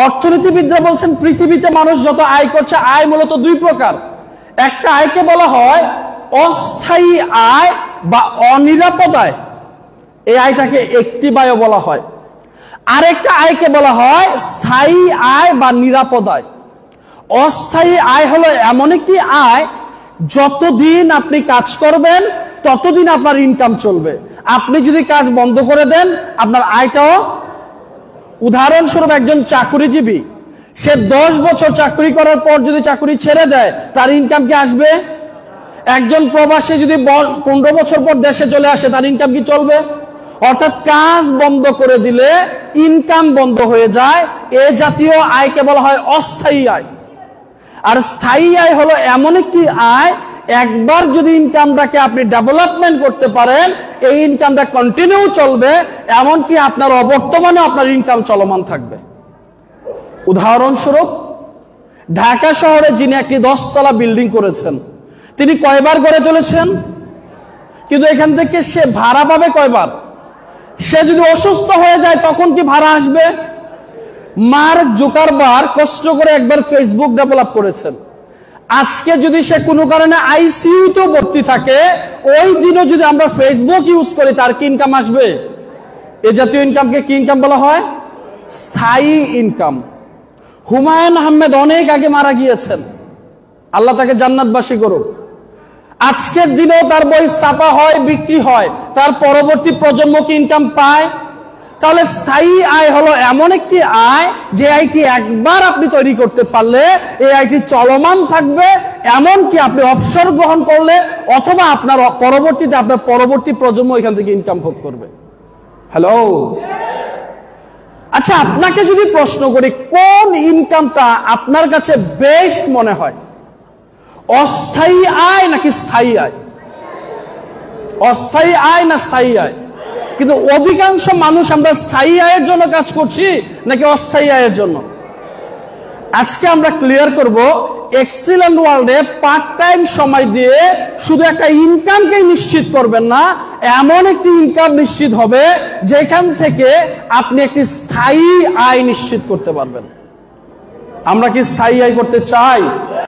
অর্থনীতিবিদরা বলছেন পৃথিবীতে মানুষ যত আয় করছে, আয় মূলত দুই প্রকার। একটা আয়কে বলা হয় অস্থায়ী আয় বা অনিরাপদ আয়, এই আয়টাকে একটিভ আয়ও বলা হয়। আরেকটা আয়কে বলা হয় স্থায়ী আয় বা নিরাপদ আয়। অস্থায়ী আয় হলো এমন একটি আয়, যতদিন আপনি কাজ করবেন ততদিন আপনার ইনকাম চলবে। আপনি যদি কাজ বন্ধ করে দেন, আপনার আয়টাও। উদাহরণস্বরূপ, একজন চাকরিজীবী, সে 10 বছর চাকরি করার পর যদি চাকরি ছেড়ে দেয়, তার ইনকাম কি আসবে? একজন প্রবাসী যদি 15 বছর পর দেশে চলে আসে, তার ইনকাম কি চলবে? অর্থাৎ কাজ বন্ধ করে দিলে ইনকাম বন্ধ হয়ে যায়। এ জাতীয় আয়কে বলা হয় অস্থায়ী আয়। আর স্থায়ী আয় হলো এমন একটি আয়, একবার যদি ইনকামটাকে আপনি ডেভেলপমেন্ট করতে পারেন, এই ইনকামটা কন্টিনিউ চলবে, এমনকি আপনার অবর্তমানে আপনার ইনকাম চলমান থাকবে। উদাহরণস্বরূপ, ঢাকা শহরে যিনি একটি 10 তলা বিল্ডিং করেছেন, তিনি কয়বার গড়ে তুলেছেন? কিন্তু এখান থেকে সে ভাড়া পাবে কয়বার? সে যদি অসুস্থ হয়ে যায়, তখন কি ভাড়া আসবে? মার্ক জুকারবার্গ কষ্ট করে একবার ফেসবুক ডেভেলপ করেছেন। আজকে যদি সে কোনো কারণে আইসিইউতে ভর্তি থাকে, ওই দিনও যদি আমরা ফেসবুক ইউজ করি, তার কি ইনকাম আসবে? এ জাতীয় ইনকামকে কি ইনকাম বলা হয়? স্থায়ী ইনকাম। হুমায়ুন আহমেদ অনেক আগে মারা গিয়েছেন, আল্লাহ তাকে জান্নাতবাসী করুক। আজকের দিনেও তার বই ছাপা হয়, বিক্রি হয়, তার পরবর্তী প্রজন্ম কি ইনকাম পায়? তাহলে স্থায়ী আয় হলো এমন একটি আয়, যে আয়টি একবার আপনি তৈরি করতে পারলে এই আয়টি চলমান থাকবে, এমনকি আপনি অবসর গ্রহণ করলে অথবা আপনার পরবর্তীতে আপনার পরবর্তী প্রজন্ম এখান থেকে ইনকাম ভোগ করবে। হ্যালো, আচ্ছা, আপনাকে যদি প্রশ্ন করি কোন ইনকামটা আপনার কাছে বেস্ট মনে হয়, অস্থায়ী আয় নাকি স্থায়ী আয়? অস্থায়ী আয় না স্থায়ী আয়? কিন্তু অধিকাংশ মানুষ আমরা স্থায়ী আয়ের জন্য কাজ করছি নাকি অস্থায়ী আয়ের জন্য? আজকে আমরা ক্লিয়ার করব, এক্সিলেন্ট ওয়ার্ল্ডে পার্ট টাইম সময় দিয়ে শুধু একটা ইনকামকে নিশ্চিত করবেন না, এমন একটি ইনকাম নিশ্চিত হবে যেখান থেকে আপনি একটি স্থায়ী আয় নিশ্চিত করতে পারবেন। আমরা কি স্থায়ী আয় করতে চাই?